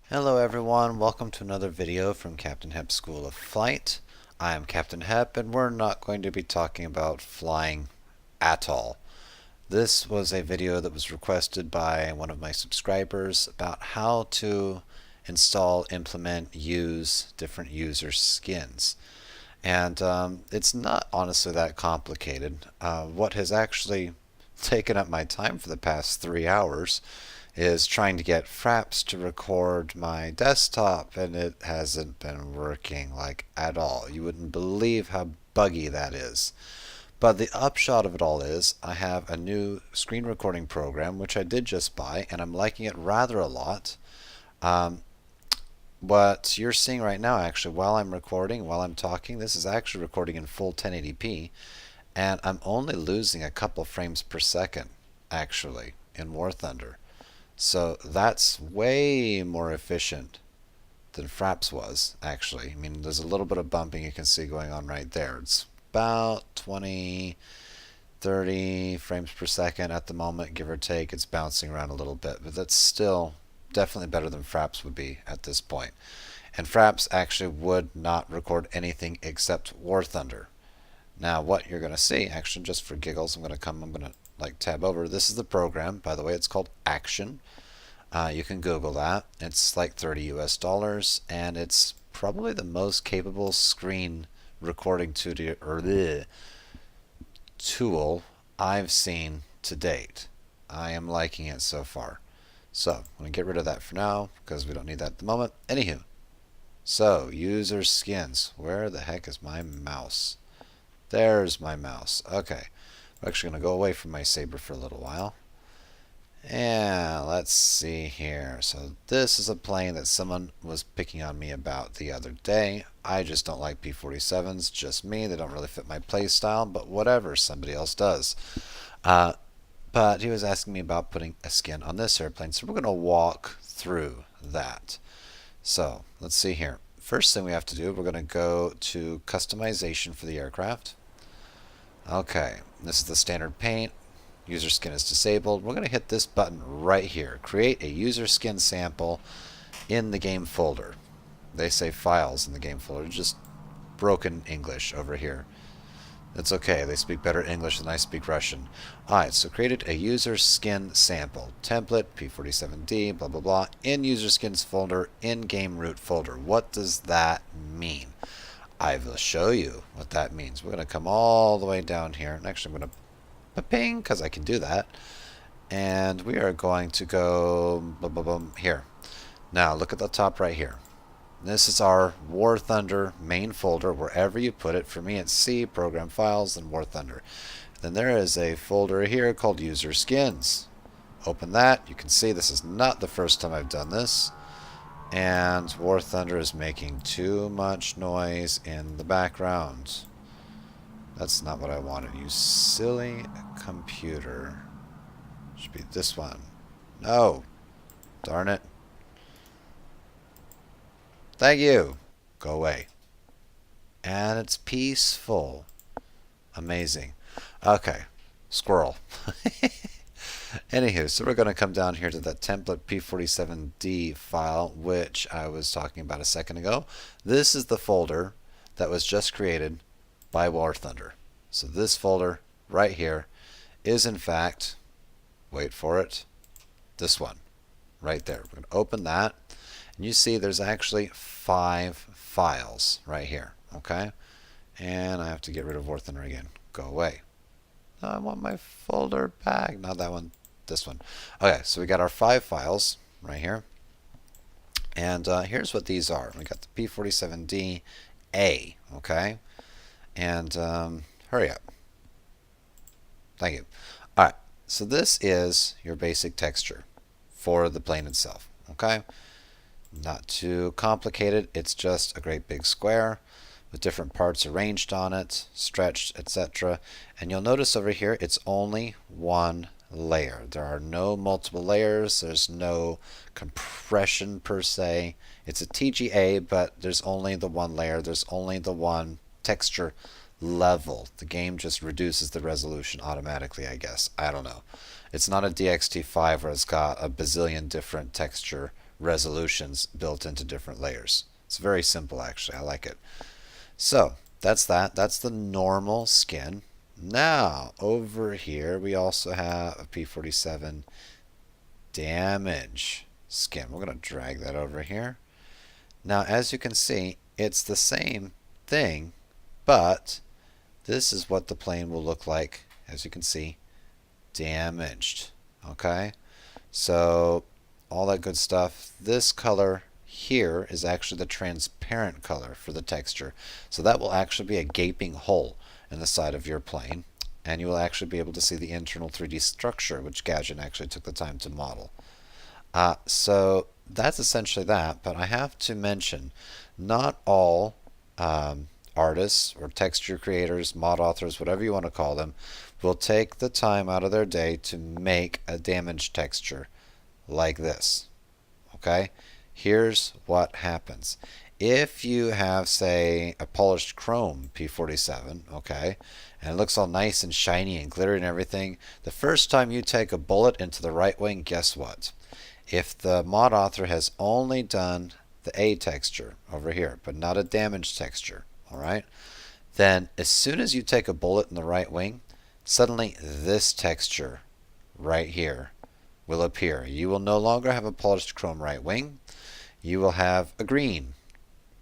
Hello everyone, welcome to another video from Captain Hep's School of Flight. I am Captain Hep and we're not going to be talking about flying at all. This was a video that was requested by one of my subscribers about how to install, implement, use different user skins. And it's not honestly that complicated. What has actually taken up my time for the past 3 hours is trying to get Fraps to record my desktop, and it hasn't been working like at all. You wouldn't believe how buggy that is. But the upshot of it all is I have a new screen recording program which I did just buy, and I'm liking it rather a lot. What you're seeing right now, actually, while I'm recording, while I'm talking, this is actually recording in full 1080p, and I'm only losing a couple frames per second, actually, in War Thunder. So that's way more efficient than Fraps was, actually. I mean, there's a little bit of bumping you can see going on right there. It's about 20, 30 frames per second at the moment, give or take. It's bouncing around a little bit, but that's still definitely better than Fraps would be at this point. And Fraps actually would not record anything except War Thunder. Now, what you're going to see, actually, just for giggles, I'm going to like tab over. This is the program. By the way, it's called Action. You can Google that. It's like $30 US, and it's probably the most capable screen recording tool I've seen to date. I am liking it so far. So I'm going to get rid of that for now because we don't need that at the moment. Anywho, so user skins. Where the heck is my mouse? There's my mouse. Okay. I'm actually going to go away from my Saber for a little while. And let's see here. So this is a plane that someone was picking on me about the other day. I just don't like P47s, just me. They don't really fit my play style, but whatever, somebody else does. But he was asking me about putting a skin on this airplane, so we're going to walk through that. So let's see here. First thing we have to do, we're going to go to customization for the aircraft. Okay, this is the standard paint. User skin is disabled. We're going to hit this button right here. Create a user skin sample in the game folder. They say files in the game folder. Just broken English over here. That's okay. They speak better English than I speak Russian. Alright, so created a user skin sample. Template, P47D, blah, blah, blah. In user skins folder, in game root folder. What does that mean? I will show you what that means. We're going to come all the way down here. And actually, I'm going to ping, because I can do that. And we are going to go boom, boom, boom, here. Now, look at the top right here. This is our War Thunder main folder, wherever you put it. For me, it's C, Program Files, and War Thunder. Then there is a folder here called User Skins. Open that. You can see this is not the first time I've done this. And War Thunder is making too much noise in the background. That's not what I wanted. You silly computer. Should be this one. No. Darn it. Thank you. Go away. And it's peaceful. Amazing. Okay. Squirrel. Anywho, so we're going to come down here to that template P47D file, which I was talking about a second ago. This is the folder that was just created by War Thunder. So this folder right here is in fact, wait for it, this one right there. We're going to open that, and you see there's actually 5 files right here. Okay, and I have to get rid of War Thunder again. Go away. No, I want my folder back. Not that one. This one. Okay, so we got our 5 files right here, and here's what these are. We got the P47D A. Okay, and hurry up. Thank you. All right, so this is your basic texture for the plane itself. Okay, not too complicated. It's just a great big square with different parts arranged on it, stretched, etc. And you'll notice over here it's only one layer. There are no multiple layers. There's no compression per se. It's a TGA, but there's only the one layer. There's only the one texture level. The game just reduces the resolution automatically, I guess. I don't know. It's not a DXT5 where it's got a bazillion different texture resolutions built into different layers. It's very simple, actually. I like it. So that's that. That's the normal skin. Now over here we also have a P47 Damage Skin. We're going to drag that over here. Now as you can see, it's the same thing, but this is what the plane will look like, as you can see, damaged. Okay, so all that good stuff. This color here is actually the transparent color for the texture, so that will actually be a gaping hole in the side of your plane, and you will actually be able to see the internal 3D structure, which Gadget actually took the time to model. So that's essentially that, but I have to mention, not all artists or texture creators, mod authors, whatever you want to call them, will take the time out of their day to make a damage texture like this. Okay? Here's what happens. If you have, say, a polished chrome P47, okay, and it looks all nice and shiny and glittery and everything, the first time you take a bullet into the right wing, guess what? If the mod author has only done the A texture over here, but not a damage texture, alright, then as soon as you take a bullet in the right wing, suddenly this texture right here will appear. You will no longer have a polished chrome right wing. You will have a green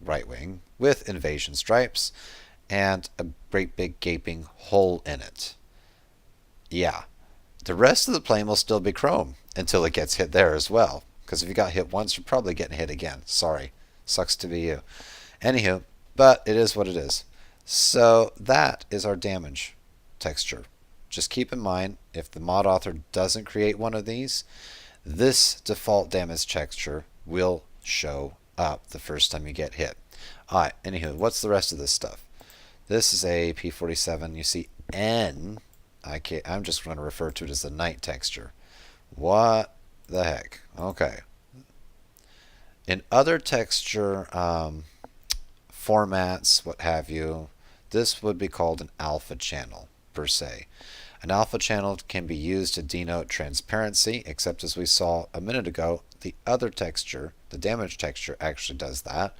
right wing with invasion stripes and a great big gaping hole in it. Yeah, the rest of the plane will still be chrome until it gets hit there as well, because if you got hit once, you're probably getting hit again. Sorry, sucks to be you. Anywho, but it is what it is. So that is our damage texture. Just keep in mind, if the mod author doesn't create one of these, this default damage texture will show up the first time you get hit. Alright, anywho, what's the rest of this stuff? This is a P47. You see N. I'm just going to refer to it as the night texture. What the heck? Okay. In other texture formats, what have you, this would be called an alpha channel, per se. An alpha channel can be used to denote transparency, except as we saw a minute ago, the other texture, the damage texture, actually does that.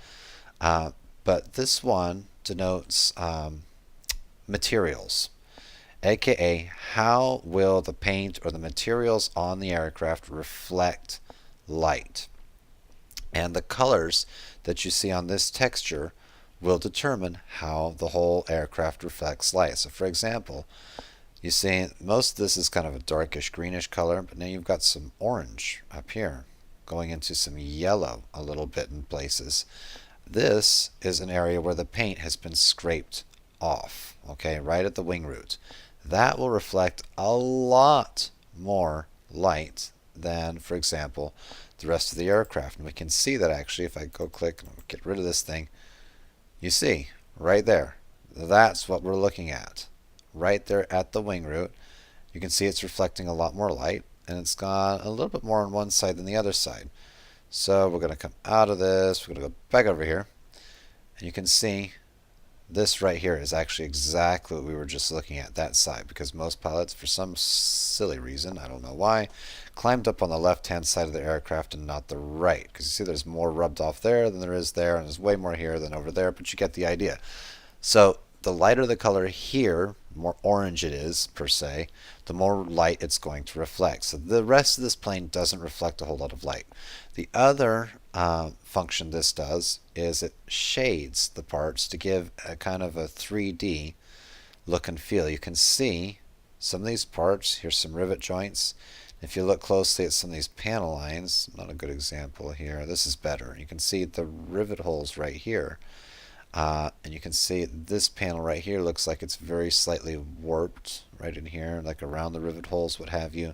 But this one denotes materials, aka how will the paint or the materials on the aircraft reflect light. And the colors that you see on this texture will determine how the whole aircraft reflects light. So for example, you see most of this is kind of a darkish greenish color, but now you've got some orange up here going into some yellow a little bit in places. This is an area where the paint has been scraped off, okay, right at the wing root. That will reflect a lot more light than, for example, the rest of the aircraft. And we can see that actually if I go click and get rid of this thing, you see right there, that's what we're looking at. Right there at the wing root, you can see it's reflecting a lot more light, and it's gone a little bit more on one side than the other side. So we're going to come out of this, we're going to go back over here, and you can see this right here is actually exactly what we were just looking at, that side, because most pilots, for some silly reason, I don't know why, climbed up on the left hand side of the aircraft and not the right, because you see there's more rubbed off there than there is there, and there's way more here than over there, but you get the idea. So the lighter the color here, more orange it is per se, the more light it's going to reflect. So the rest of this plane doesn't reflect a whole lot of light. The other function this does is it shades the parts to give a kind of a 3D look and feel. You can see some of these parts, here's some rivet joints. If you look closely at some of these panel lines, not a good example here, this is better. You can see the rivet holes right here. And you can see this panel right here looks like it's very slightly warped right in here, like around the rivet holes, what have you.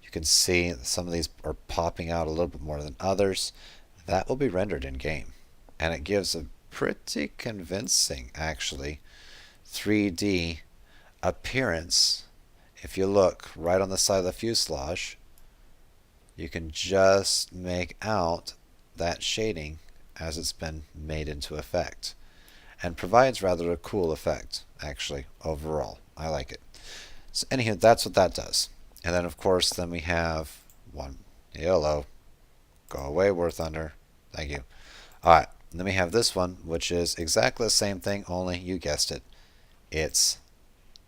You can see some of these are popping out a little bit more than others. That will be rendered in game, and it gives a pretty convincing, actually, 3D appearance. If you look right on the side of the fuselage, you can just make out that shading as it's been made into effect, and provides rather a cool effect, actually, overall. I like it. So anyhow, that's what that does. And then of course then we have one yellow. Go away, War Thunder. Thank you. Alright, then we have this one, which is exactly the same thing, only you guessed it. It's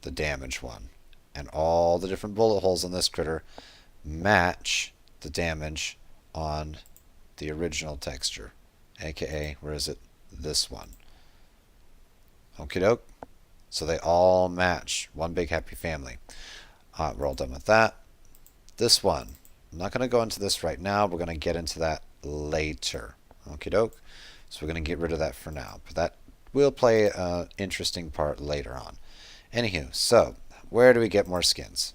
the damage one. And all the different bullet holes on this critter match the damage on the original texture. AKA, where is it? This one. Okey Doke. So they all match. One big happy family. We're all done with that. This one. I'm not going to go into this right now. We're going to get into that later. Okey Doke. So we're going to get rid of that for now. But that will play an interesting part later on. Anywho, so where do we get more skins?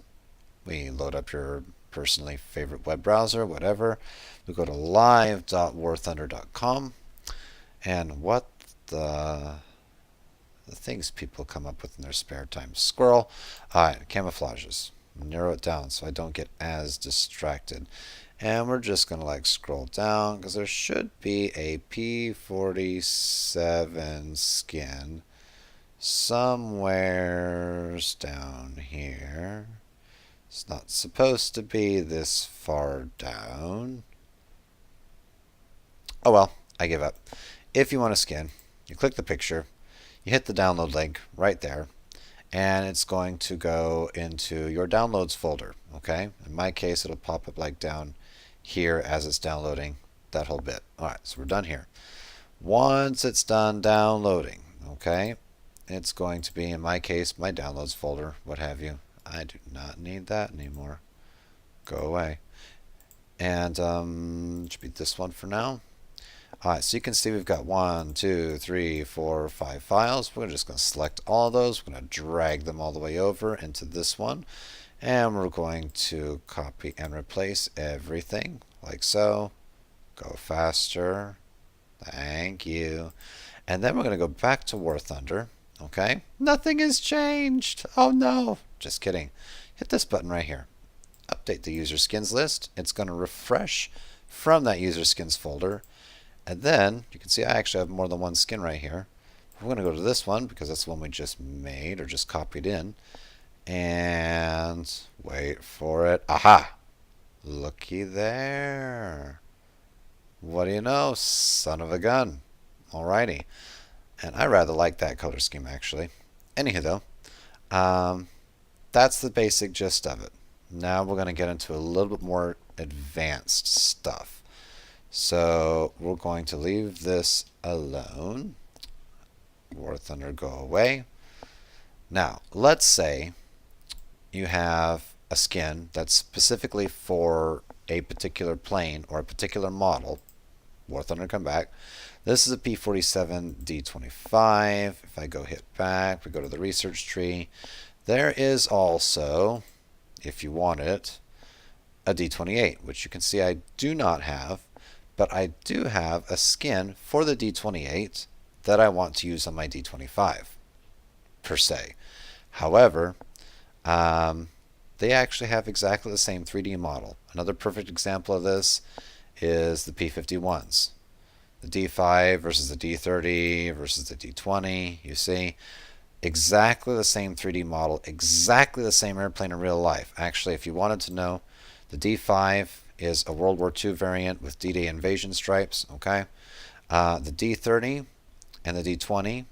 We load up your personally favorite web browser, whatever. We go to live.warthunder.com. And what the things people come up with in their spare time. Squirrel. Alright, camouflages. Narrow it down so I don't get as distracted. And we're just going to like scroll down because there should be a P47 skin somewheres down here. It's not supposed to be this far down. Oh well, I give up. If you want a skin, you click the picture, you hit the download link right there, and it's going to go into your downloads folder. Okay? In my case, it'll pop up like down here as it's downloading that whole bit. Alright, so we're done here. Once it's done downloading, okay, it's going to be, in my case, my downloads folder, what have you. I do not need that anymore. Go away. And should be this one for now. Alright, so you can see we've got 1, 2, 3, 4, 5 files. We're just going to select all of those. We're going to drag them all the way over into this one. And we're going to copy and replace everything like so. Go faster. Thank you. And then we're going to go back to War Thunder. Okay? Nothing has changed. Oh no. Just kidding. Hit this button right here. Update the user skins list. It's going to refresh from that user skins folder. And then you can see I actually have more than one skin right here. We're going to go to this one because that's the one we just made or just copied in. And wait for it. Aha! Looky there. What do you know? Son of a gun. Alrighty. And I rather like that color scheme actually. Anywho though, that's the basic gist of it. Now we're going to get into a little bit more advanced stuff. So we're going to leave this alone. War Thunder, go away. Now, let's say you have a skin that's specifically for a particular plane or a particular model. War Thunder, come back. This is a P47 D25. If I go hit back, we go to the research tree. There is also, if you want it, a D28, which you can see I do not have. But I do have a skin for the D28 that I want to use on my D25, per se. However, they actually have exactly the same 3D model. Another perfect example of this is the P51s. The D5 versus the D30 versus the D20, you see. Exactly the same 3D model, exactly the same airplane in real life. Actually, if you wanted to know, the D5 is a World War II variant with D-Day invasion stripes. Okay, the D30 and the D20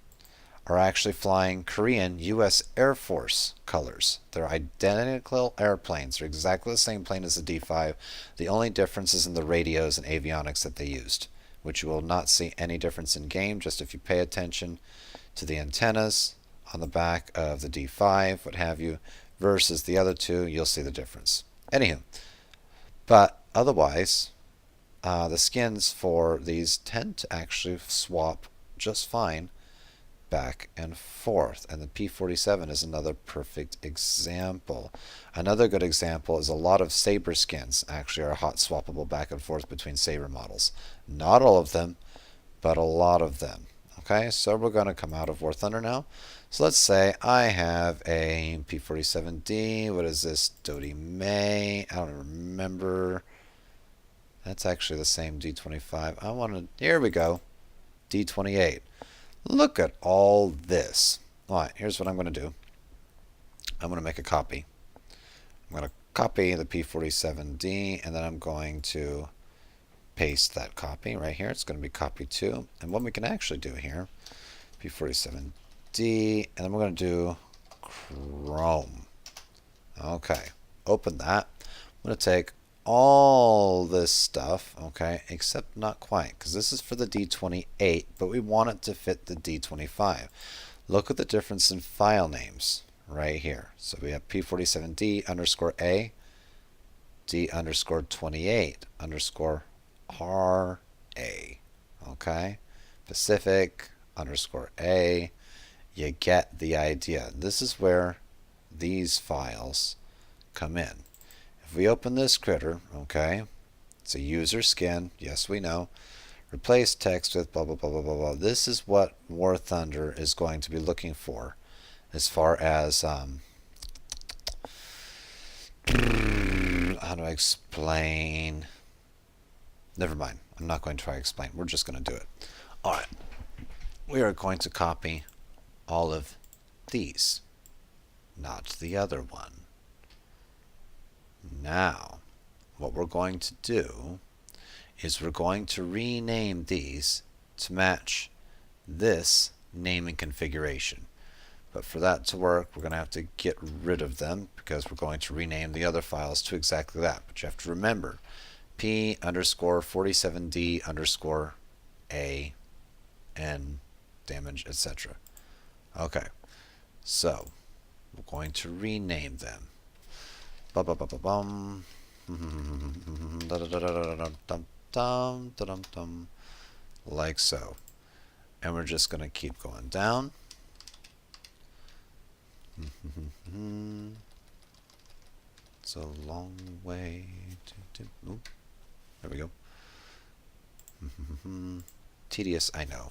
are actually flying Korean U.S. Air Force colors. They're identical airplanes. They're exactly the same plane as the D5. The only difference is in the radios and avionics that they used, which you will not see any difference in game. Just if you pay attention to the antennas on the back of the D5, what have you, versus the other two, you'll see the difference. Anywho, but otherwise, the skins for these tend to actually swap just fine back and forth. And the P47 is another perfect example. Another good example is a lot of Saber skins actually are hot swappable back and forth between Saber models. Not all of them, but a lot of them. Okay, so we're going to come out of War Thunder now. So let's say I have a P47D. What is this? Dodie May. I don't remember. That's actually the same D25. I want to. Here we go. D28. Look at all this. Alright, here's what I'm going to do. I'm going to make a copy. I'm going to copy the P47D, and then I'm going to paste that copy right here. It's going to be copy 2. And what we can actually do here, P47D, and then we're going to do Chrome. Okay, open that. I'm going to take all this stuff, okay, except not quite, because this is for the D28, but we want it to fit the D25. Look at the difference in file names right here. So we have P47D underscore A, D underscore 28 underscore RA, okay, Pacific underscore A. You get the idea. This is where these files come in. If we open this critter, okay, it's a user skin, yes we know, replace text with blah blah blah blah blah blah. This is what War Thunder is going to be looking for as far as how do I explain? Never mind, I'm not going to try to explain, we're just going to do it. Alright, we are going to copy all of these, not the other one. Now, what we're going to do is we're going to rename these to match this naming configuration. But for that to work, we're going to have to get rid of them because we're going to rename the other files to exactly that. But you have to remember, P underscore 47D underscore A N damage, etc. Okay, so we're going to rename them. Ba-ba-ba-ba-bum. Like so. And we're just going to keep going down. It's a long way to ooh, there we go. Tedious, I know.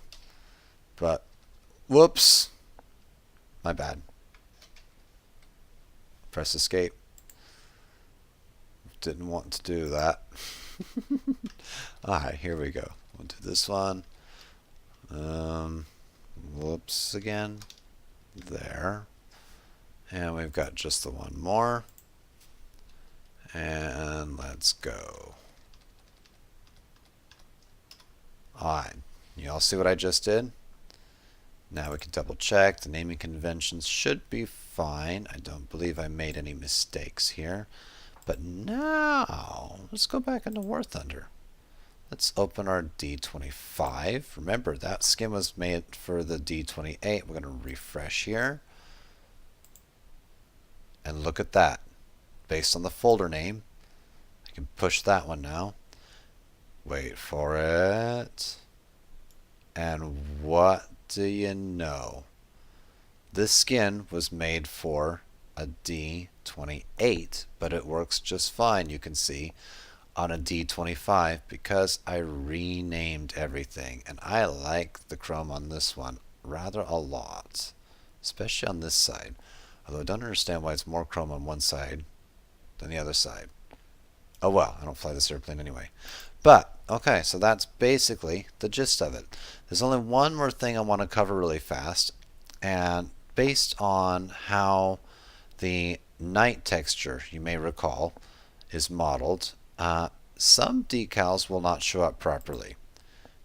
But, whoops. My bad. Press escape. Didn't want to do that. Alright, here we go. We'll do this one. Whoops again. There. And we've got just the one more. And let's go. Alright, you all see what I just did? Now we can double check. The naming conventions should be fine. I don't believe I made any mistakes here. But now, let's go back into War Thunder. Let's open our D25. Remember, that skin was made for the D28. We're going to refresh here. And look at that. Based on the folder name, I can push that one now. Wait for it. And what do you know? This skin was made for a D28, but it works just fine, you can see, on a D25 because I renamed everything. And I like the chrome on this one rather a lot, especially on this side. Although I don't understand why it's more chrome on one side than the other side. Oh well, I don't fly this airplane anyway. But, okay, so that's basically the gist of it. There's only one more thing I want to cover really fast, and based on how the night texture, you may recall, is modeled, some decals will not show up properly.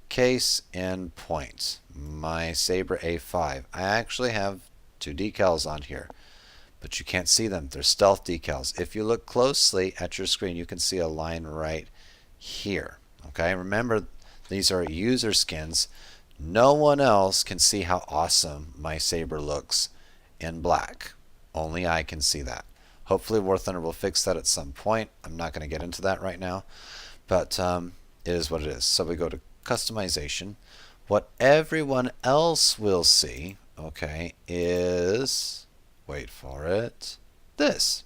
Case in point, my Saber A5. I actually have two decals on here, but you can't see them. They're stealth decals. If you look closely at your screen, you can see a line right here. Okay, remember, these are user skins. No one else can see how awesome my Saber looks in black. Only I can see that. Hopefully War Thunder will fix that at some point. I'm not going to get into that right now, but it is what it is. So we go to customization. What everyone else will see, okay, is, wait for it, this.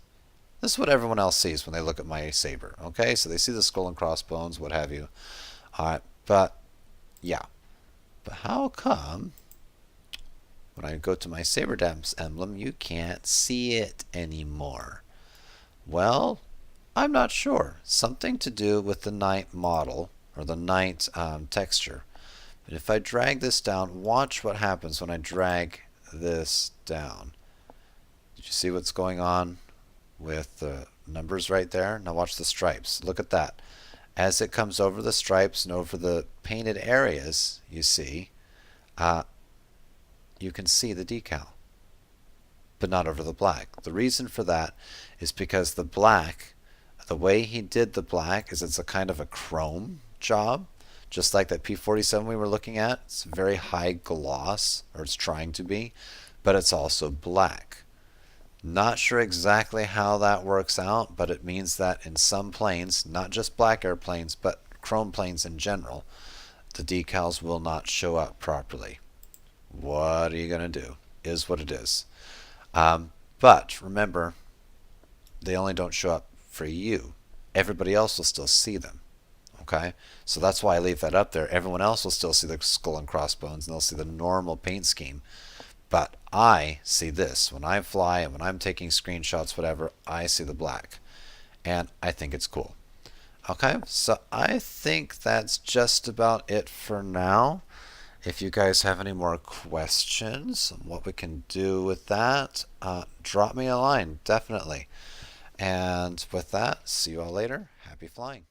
This is what everyone else sees when they look at my Saber. Okay, so they see the skull and crossbones, what have you. Alright, but yeah. But how come when I go to my Saber Dams emblem, you can't see it anymore? Well, I'm not sure. Something to do with the night model, or the night texture. But if I drag this down, watch what happens when I drag this down. Did you see what's going on with the numbers right there? Now watch the stripes. Look at that. as it comes over the stripes and over the painted areas, you see, you can see the decal, but not over the black. The reason for that is because the black, the way he did the black is it's a kind of a chrome job, just like that P47 we were looking at. It's very high gloss, or it's trying to be, but it's also black. Not sure exactly how that works out, but it means that in some planes, not just black airplanes, but chrome planes in general, the decals will not show up properly. What are you going to do? Is what it is. But remember, they only don't show up for you. Everybody else will still see them. Okay? So that's why I leave that up there. Everyone else will still see the skull and crossbones, and they'll see the normal paint scheme. But I see this. When I fly and when I'm taking screenshots, whatever, I see the black. And I think it's cool. Okay, so I think that's just about it for now. If you guys have any more questions on what we can do with that, drop me a line, definitely. And with that, see you all later. Happy flying.